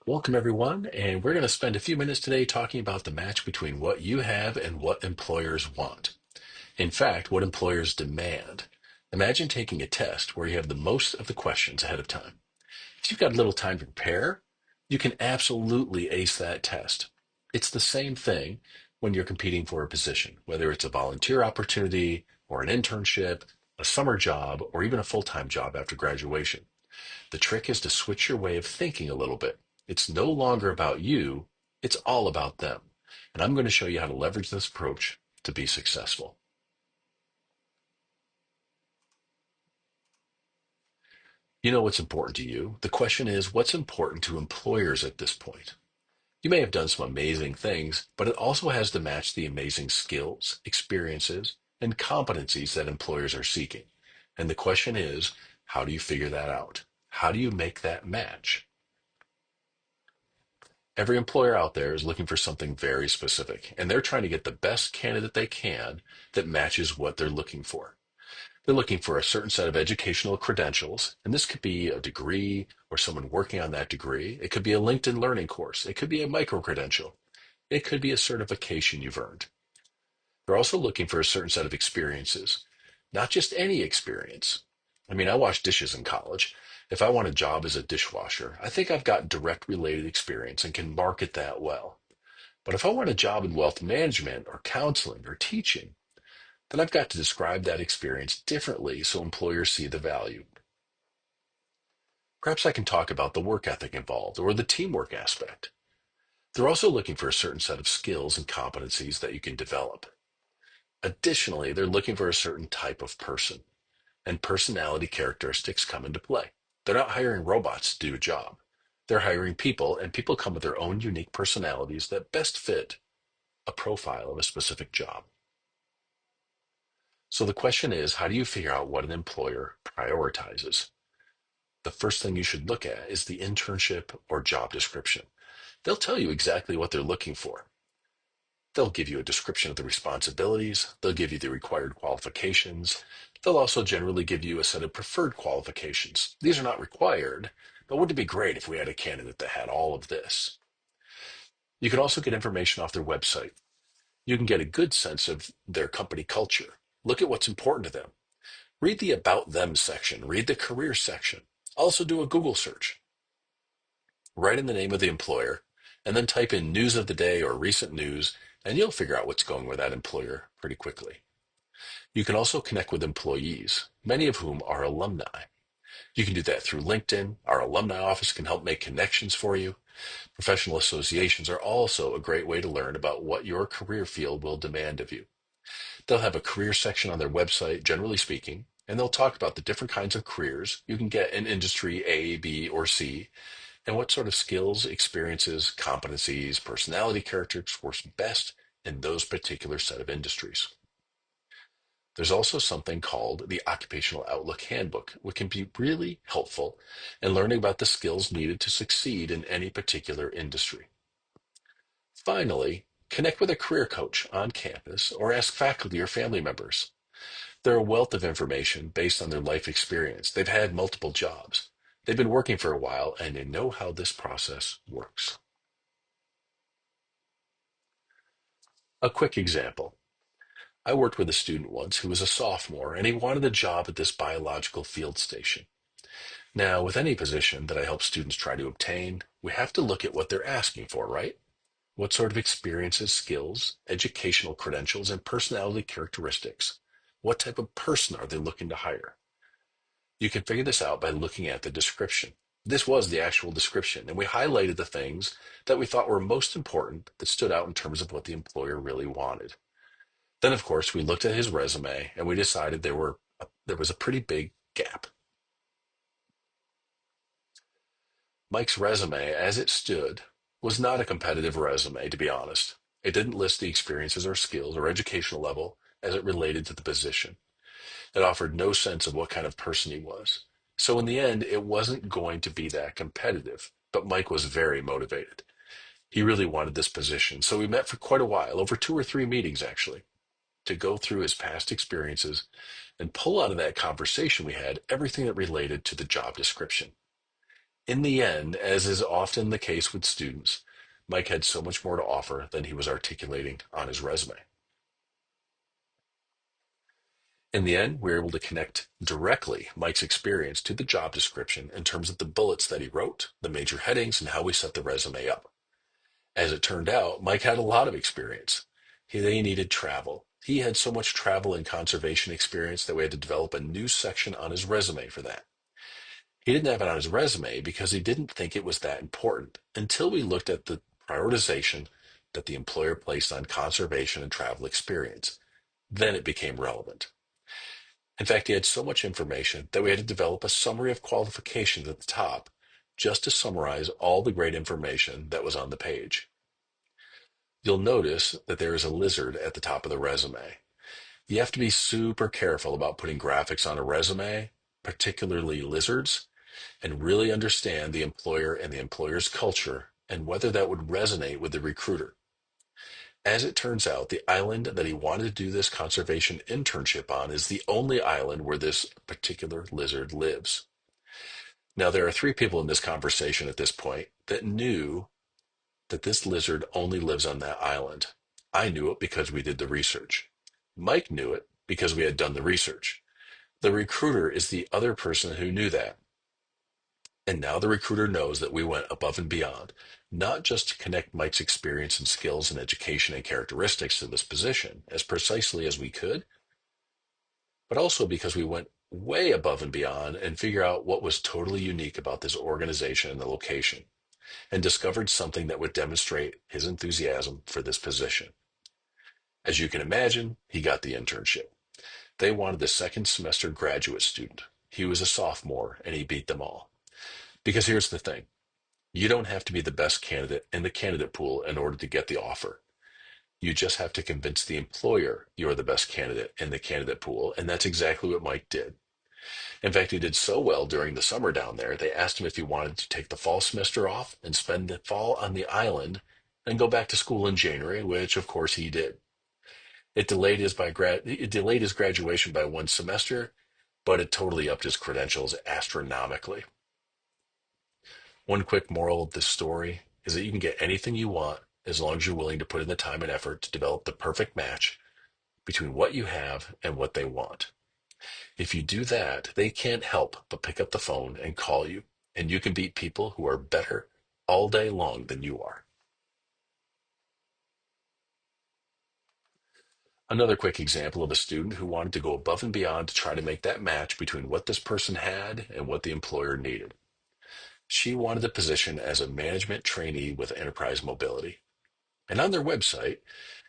Welcome, everyone, and we're going to spend a few minutes today talking about the match between what you have and what employers want. In fact, what employers demand. Imagine taking a test where you have the most of the questions ahead of time. If you've got little time to prepare, you can absolutely ace that test. It's the same thing when you're competing for a position, whether it's a volunteer opportunity or an internship, a summer job, or even a full-time job after graduation. The trick is to switch your way of thinking a little bit. It's no longer about you, it's all about them. And I'm going to show you how to leverage this approach to be successful. You know what's important to you. The question is, what's important to employers at this point? You may have done some amazing things, but it also has to match the amazing skills, experiences, and competencies that employers are seeking. And the question is, how do you figure that out? How do you make that match? Every employer out there is looking for something very specific, and they're trying to get the best candidate they can that matches what they're looking for. They're looking for a certain set of educational credentials, and this could be a degree or someone working on that degree. It could be a LinkedIn learning course. It could be a micro credential. It could be a certification you've earned. They're also looking for a certain set of experiences, not just any experience. I mean, I washed dishes in college. If I want a job as a dishwasher, I think I've got direct related experience and can market that well. But if I want a job in wealth management or counseling or teaching, then I've got to describe that experience differently so employers see the value. Perhaps I can talk about the work ethic involved or the teamwork aspect. They're also looking for a certain set of skills and competencies that you can develop. Additionally, they're looking for a certain type of person, and personality characteristics come into play. They're not hiring robots to do a job. They're hiring people, and people come with their own unique personalities that best fit a profile of a specific job. So the question is, how do you figure out what an employer prioritizes? The first thing you should look at is the internship or job description. They'll tell you exactly what they're looking for. They'll give you a description of the responsibilities. They'll give you the required qualifications. They'll also generally give you a set of preferred qualifications. These are not required, but wouldn't it be great if we had a candidate that had all of this? You can also get information off their website. You can get a good sense of their company culture. Look at what's important to them. Read the About Them section. Read the Career section. Also do a Google search. Write in the name of the employer, and then type in news of the day or recent news, and you'll figure out what's going with that employer pretty quickly. You can also connect with employees, many of whom are alumni. You can do that through LinkedIn. Our alumni office can help make connections for you. Professional associations are also a great way to learn about what your career field will demand of you. They'll have a career section on their website, generally speaking, and they'll talk about the different kinds of careers you can get in industry A, B, or C, and what sort of skills, experiences, competencies, personality characteristics works best in those particular set of industries. There's also something called the Occupational Outlook Handbook, which can be really helpful in learning about the skills needed to succeed in any particular industry. Finally, connect with a career coach on campus or ask faculty or family members. They're a wealth of information based on their life experience. They've had multiple jobs. They've been working for a while and they know how this process works. A quick example. I worked with a student once who was a sophomore and he wanted a job at this biological field station. Now, with any position that I help students try to obtain, we have to look at what they're asking for, right? What sort of experiences, skills, educational credentials, and personality characteristics? What type of person are they looking to hire? You can figure this out by looking at the description. This was the actual description, and we highlighted the things that we thought were most important that stood out in terms of what the employer really wanted. Then, of course, we looked at his resume and we decided there was a pretty big gap. Mike's resume, as it stood, was not a competitive resume, to be honest. It didn't list the experiences or skills or educational level as it related to the position. It offered no sense of what kind of person he was. So in the end, it wasn't going to be that competitive. But Mike was very motivated. He really wanted this position. So we met for quite a while, over 2 or 3 meetings actually, to go through his past experiences and pull out of that conversation we had everything that related to the job description. In the end, as is often the case with students, Mike had so much more to offer than he was articulating on his resume. In the end, we were able to connect directly Mike's experience to the job description in terms of the bullets that he wrote, the major headings, and how we set the resume up. As it turned out, Mike had a lot of experience. They needed travel. He had so much travel and conservation experience that we had to develop a new section on his resume for that. He didn't have it on his resume because he didn't think it was that important until we looked at the prioritization that the employer placed on conservation and travel experience. Then it became relevant. In fact, he had so much information that we had to develop a summary of qualifications at the top just to summarize all the great information that was on the page. You'll notice that there is a lizard at the top of the resume. You have to be super careful about putting graphics on a resume, particularly lizards, and really understand the employer and the employer's culture and whether that would resonate with the recruiter. As it turns out, the island that he wanted to do this conservation internship on is the only island where this particular lizard lives. Now, there are three people in this conversation at this point that knew that this lizard only lives on that island. I knew it because we did the research. Mike knew it because we had done the research. The recruiter is the other person who knew that. And now the recruiter knows that we went above and beyond, not just to connect Mike's experience and skills and education and characteristics to this position as precisely as we could, but also because we went way above and beyond and figure out what was totally unique about this organization and the location, and discovered something that would demonstrate his enthusiasm for this position. As you can imagine, he got the internship. They wanted the second semester graduate student. He was a sophomore and he beat them all. Because here's the thing. You don't have to be the best candidate in the candidate pool in order to get the offer. You just have to convince the employer you're the best candidate in the candidate pool, and that's exactly what Mike did. In fact, he did so well during the summer down there, they asked him if he wanted to take the fall semester off and spend the fall on the island and go back to school in January, which of course he did. It delayed his graduation by one semester, but it totally upped his credentials astronomically. One quick moral of this story is that you can get anything you want as long as you're willing to put in the time and effort to develop the perfect match between what you have and what they want. If you do that, they can't help but pick up the phone and call you, and you can beat people who are better all day long than you are. Another quick example of a student who wanted to go above and beyond to try to make that match between what this person had and what the employer needed. She wanted a position as a management trainee with enterprise mobility. And on their website,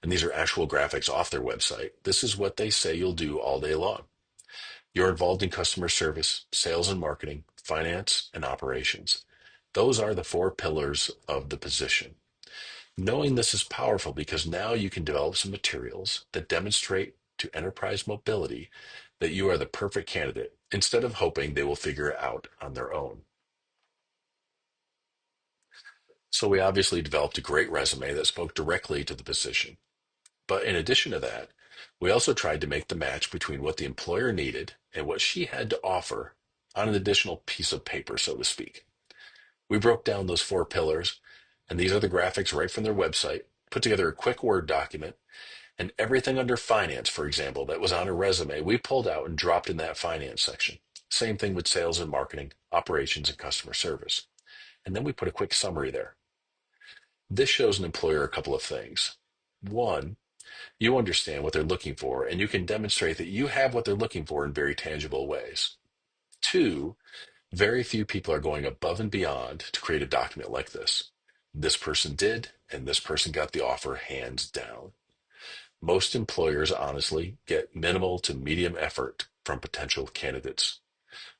and these are actual graphics off their website, this is what they say you'll do all day long. You're involved in customer service, sales and marketing, finance, and operations. Those are the four pillars of the position. Knowing this is powerful because now you can develop some materials that demonstrate to enterprise mobility that you are the perfect candidate instead of hoping they will figure it out on their own. So we obviously developed a great resume that spoke directly to the position. But in addition to that, we also tried to make the match between what the employer needed and what she had to offer on an additional piece of paper, so to speak. We broke down those four pillars, and these are the graphics right from their website, put together a quick Word document, and everything under finance, for example, that was on her resume, we pulled out and dropped in that finance section. Same thing with sales and marketing, operations, and customer service. And then we put a quick summary there. This shows an employer a couple of things. One, you understand what they're looking for, and you can demonstrate that you have what they're looking for in very tangible ways. Two, very few people are going above and beyond to create a document like this. This person did, and this person got the offer hands down. Most employers honestly get minimal to medium effort from potential candidates.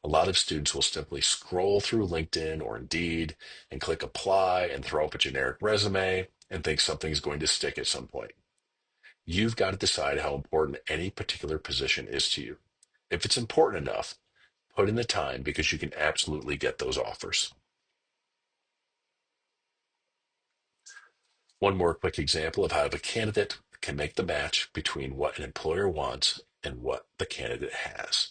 A lot of students will simply scroll through LinkedIn or Indeed and click apply and throw up a generic resume and think something's going to stick at some point. You've got to decide how important any particular position is to you. If it's important enough, put in the time because you can absolutely get those offers. One more quick example of how a candidate can make the match between what an employer wants and what the candidate has.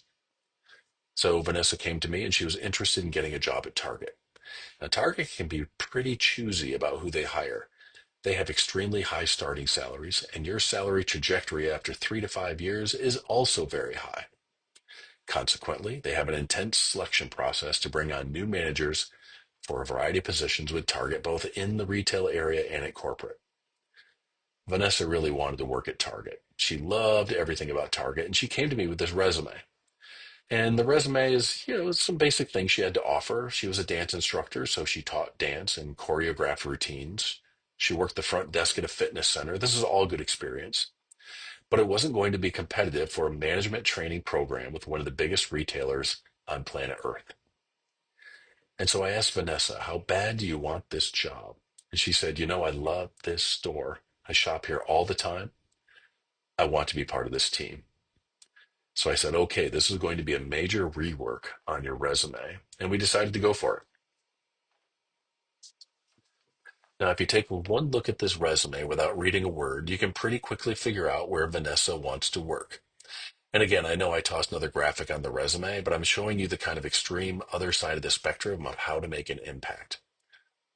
So Vanessa came to me and she was interested in getting a job at Target. Now, Target can be pretty choosy about who they hire. They have extremely high starting salaries, and your salary trajectory after 3 to 5 years is also very high. Consequently, they have an intense selection process to bring on new managers for a variety of positions with Target, both in the retail area and at corporate. Vanessa really wanted to work at Target. She loved everything about Target, and she came to me with this resume. And the resume is, some basic things she had to offer. She was a dance instructor, so she taught dance and choreographed routines. She worked the front desk at a fitness center. This is all good experience. But it wasn't going to be competitive for a management training program with one of the biggest retailers on planet Earth. And so I asked Vanessa, how bad do you want this job? And she said, I love this store. I shop here all the time. I want to be part of this team. So I said, okay, this is going to be a major rework on your resume. And we decided to go for it. Now, if you take one look at this resume without reading a word, you can pretty quickly figure out where Vanessa wants to work. And again, I know I tossed another graphic on the resume, but I'm showing you the kind of extreme other side of the spectrum of how to make an impact.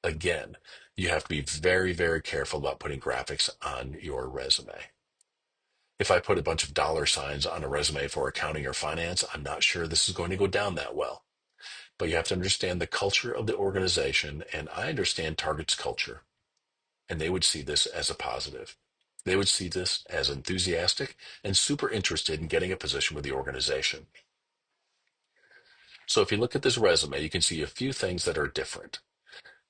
Again, you have to be very, very careful about putting graphics on your resume. If I put a bunch of dollar signs on a resume for accounting or finance, I'm not sure this is going to go down that well. But you have to understand the culture of the organization, and I understand Target's culture, and they would see this as a positive. They would see this as enthusiastic and super interested in getting a position with the organization. So if you look at this resume, you can see a few things that are different.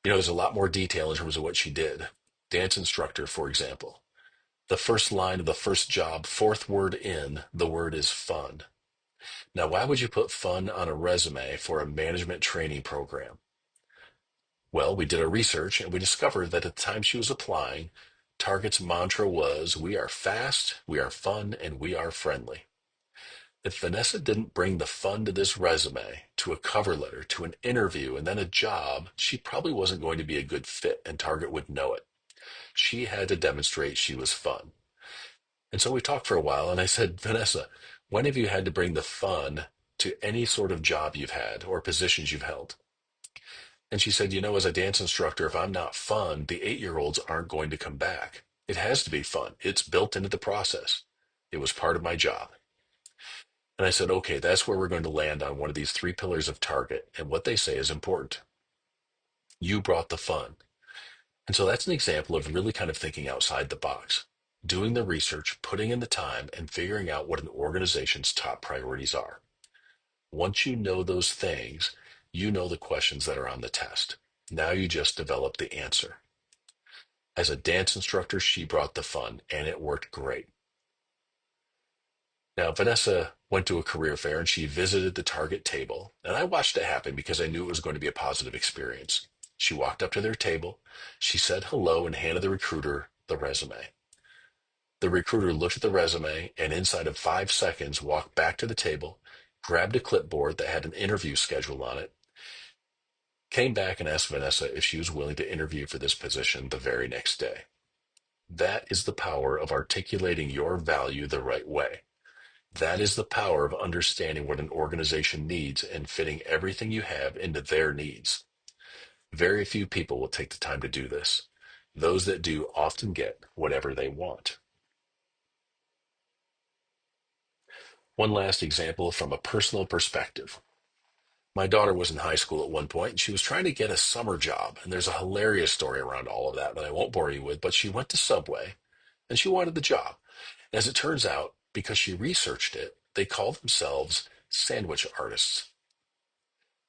There's a lot more detail in terms of what she did. Dance instructor, for example. The first line of the first job, fourth word in, the word is fun. Now, why would you put fun on a resume for a management training program? Well, we did our research and we discovered that at the time she was applying, Target's mantra was, we are fast, we are fun, and we are friendly. If Vanessa didn't bring the fun to this resume, to a cover letter, to an interview, and then a job, she probably wasn't going to be a good fit, and Target would know it. She had to demonstrate she was fun. And so we talked for a while, and I said, Vanessa, when have you had to bring the fun to any sort of job you've had or positions you've held? And she said, as a dance instructor, if I'm not fun, the 8-year-olds aren't going to come back. It has to be fun. It's built into the process. It was part of my job. And I said, okay, that's where we're going to land on one of these 3 pillars of Target. And what they say is important. You brought the fun. And so that's an example of really kind of thinking outside the box, doing the research, putting in the time, and figuring out what an organization's top priorities are. Once you know those things, you know the questions that are on the test. Now you just develop the answer. As a dance instructor, she brought the fun, and it worked great. Now, Vanessa went to a career fair and she visited the Target table, and I watched it happen because I knew it was going to be a positive experience. She walked up to their table, she said hello, and handed the recruiter the resume. The recruiter looked at the resume and inside of 5 seconds walked back to the table, grabbed a clipboard that had an interview schedule on it, came back and asked Vanessa if she was willing to interview for this position the very next day. That is the power of articulating your value the right way. That is the power of understanding what an organization needs and fitting everything you have into their needs. Very few people will take the time to do this. Those that do often get whatever they want. One last example from a personal perspective. My daughter was in high school at one point, and she was trying to get a summer job. And there's a hilarious story around all of that I won't bore you with, but she went to Subway and she wanted the job. As it turns out, because she researched it, they call themselves sandwich artists.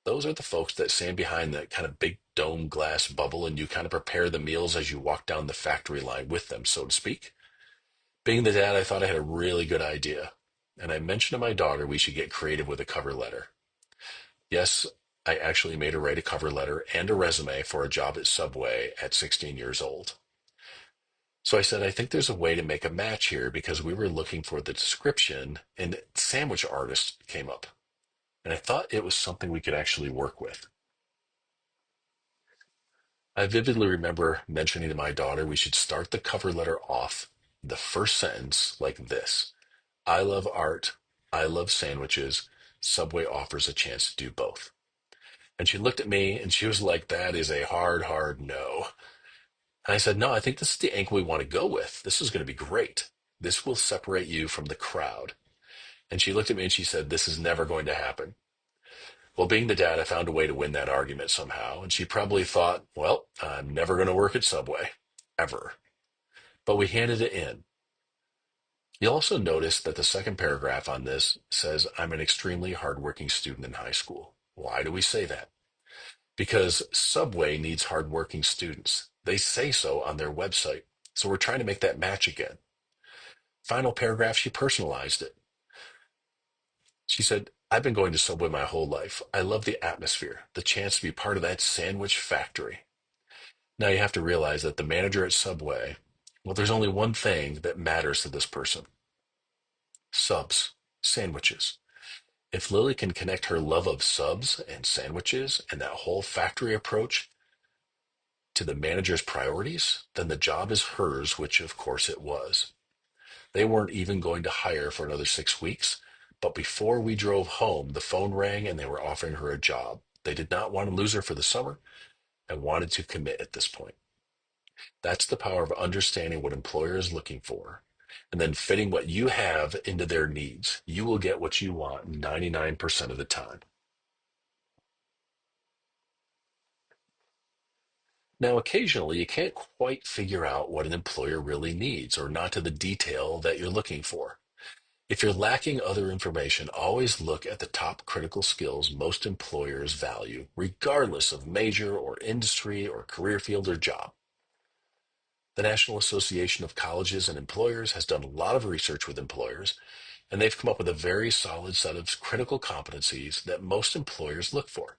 Those are the folks that stand behind that kind of big dome glass bubble and you kind of prepare the meals as you walk down the factory line with them, so to speak. Being the dad, I thought I had a really good idea. And I mentioned to my daughter we should get creative with a cover letter. Yes, I actually made her write a cover letter and a resume for a job at Subway at 16 years old. So I said, I think there's a way to make a match here because we were looking for the description and sandwich artist came up. And I thought it was something we could actually work with. I vividly remember mentioning to my daughter we should start the cover letter off the first sentence like this. I love art. I love sandwiches. Subway offers a chance to do both. And she looked at me and she was like, that is a hard, hard no. And I said, no, I think this is the angle we want to go with. This is going to be great. This will separate you from the crowd. And she looked at me and she said, this is never going to happen. Well, being the dad, I found a way to win that argument somehow. And she probably thought, well, I'm never going to work at Subway, ever. But we handed it in. You'll also notice that the second paragraph on this says, I'm an extremely hardworking student in high school. Why do we say that? Because Subway needs hardworking students. They say so on their website. So we're trying to make that match again. Final paragraph, she personalized it. She said, I've been going to Subway my whole life. I love the atmosphere, the chance to be part of that sandwich factory. Now you have to realize that the manager at Subway, well, there's only one thing that matters to this person: subs, sandwiches. If Lily can connect her love of subs and sandwiches and that whole factory approach to the manager's priorities, then the job is hers, which of course it was. They weren't even going to hire for another 6 weeks, but before we drove home, the phone rang and they were offering her a job. They did not want to lose her for the summer and wanted to commit at this point. That's the power of understanding what employer is looking for and then fitting what you have into their needs. You will get what you want 99% of the time. Now, occasionally, you can't quite figure out what an employer really needs or not to the detail that you're looking for. If you're lacking other information, always look at the top critical skills most employers value, regardless of major or industry or career field or job. The National Association of Colleges and Employers has done a lot of research with employers, and they've come up with a very solid set of critical competencies that most employers look for.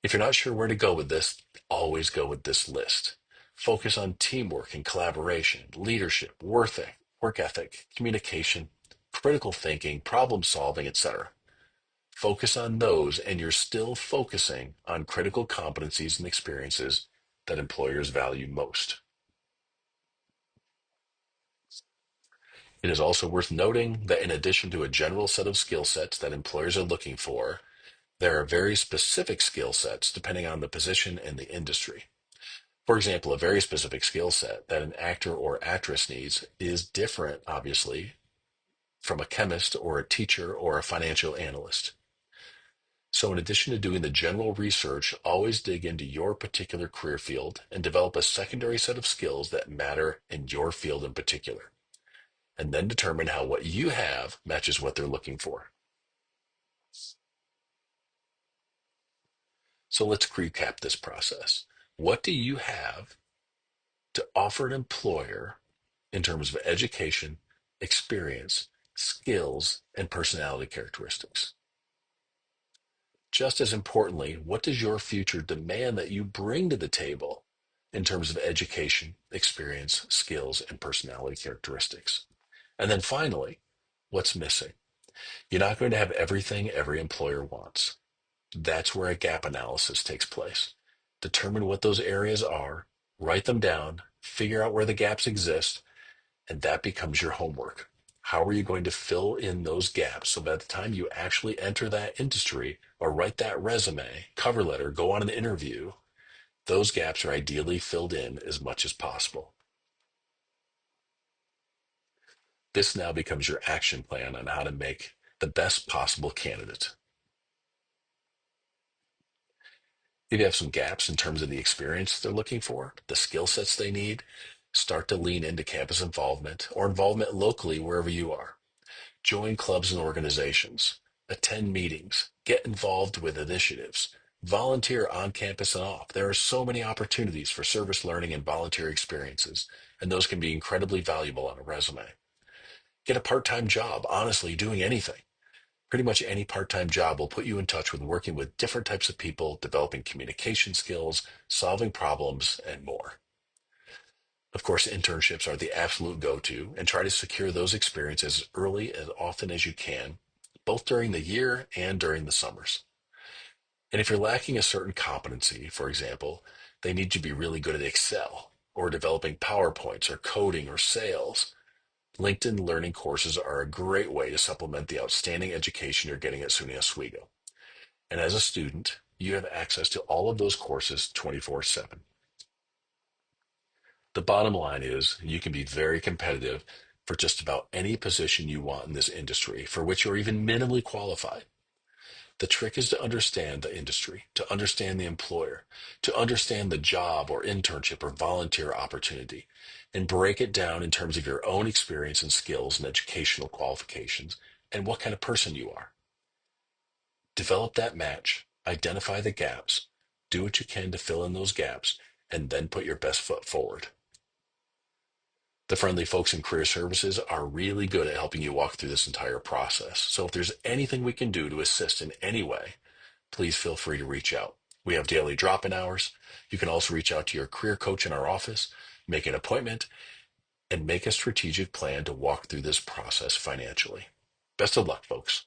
If you're not sure where to go with this, always go with this list. Focus on teamwork and collaboration, leadership, work ethic, communication, critical thinking, problem solving, etc. Focus on those, and you're still focusing on critical competencies and experiences that employers value most. It is also worth noting that in addition to a general set of skill sets that employers are looking for, there are very specific skill sets depending on the position and the industry. For example, a very specific skill set that an actor or actress needs is different, obviously, from a chemist or a teacher or a financial analyst. So in addition to doing the general research, always dig into your particular career field and develop a secondary set of skills that matter in your field in particular, and then determine how what you have matches what they're looking for. So let's recap this process. What do you have to offer an employer in terms of education, experience, skills, and personality characteristics? Just as importantly, what does your future demand that you bring to the table in terms of education, experience, skills, and personality characteristics? And then finally, what's missing? You're not going to have everything every employer wants. That's where a gap analysis takes place. Determine what those areas are, write them down, figure out where the gaps exist, and that becomes your homework. How are you going to fill in those gaps so by the time you actually enter that industry or write that resume, cover letter, go on an interview, those gaps are ideally filled in as much as possible. This now becomes your action plan on how to make the best possible candidate. If you have some gaps in terms of the experience they're looking for, the skill sets they need, start to lean into campus involvement or involvement locally wherever you are. Join clubs and organizations, attend meetings, get involved with initiatives, volunteer on campus and off. There are so many opportunities for service learning and volunteer experiences, and those can be incredibly valuable on a resume. Get a part-time job, honestly, doing anything. Pretty much any part-time job will put you in touch with working with different types of people, developing communication skills, solving problems, and more. Of course, internships are the absolute go-to, and try to secure those experiences early as often as you can, both during the year and during the summers. And if you're lacking a certain competency, for example, they need you to be really good at Excel or developing PowerPoints or coding or sales. LinkedIn learning courses are a great way to supplement the outstanding education you're getting at SUNY Oswego. And as a student, you have access to all of those courses 24/7. The bottom line is you can be very competitive for just about any position you want in this industry for which you're even minimally qualified. The trick is to understand the industry, to understand the employer, to understand the job or internship or volunteer opportunity, and break it down in terms of your own experience and skills and educational qualifications and what kind of person you are. Develop that match, identify the gaps, do what you can to fill in those gaps, and then put your best foot forward. The friendly folks in career services are really good at helping you walk through this entire process. So if there's anything we can do to assist in any way, please feel free to reach out. We have daily drop-in hours. You can also reach out to your career coach in our office, make an appointment, and make a strategic plan to walk through this process financially. Best of luck, folks.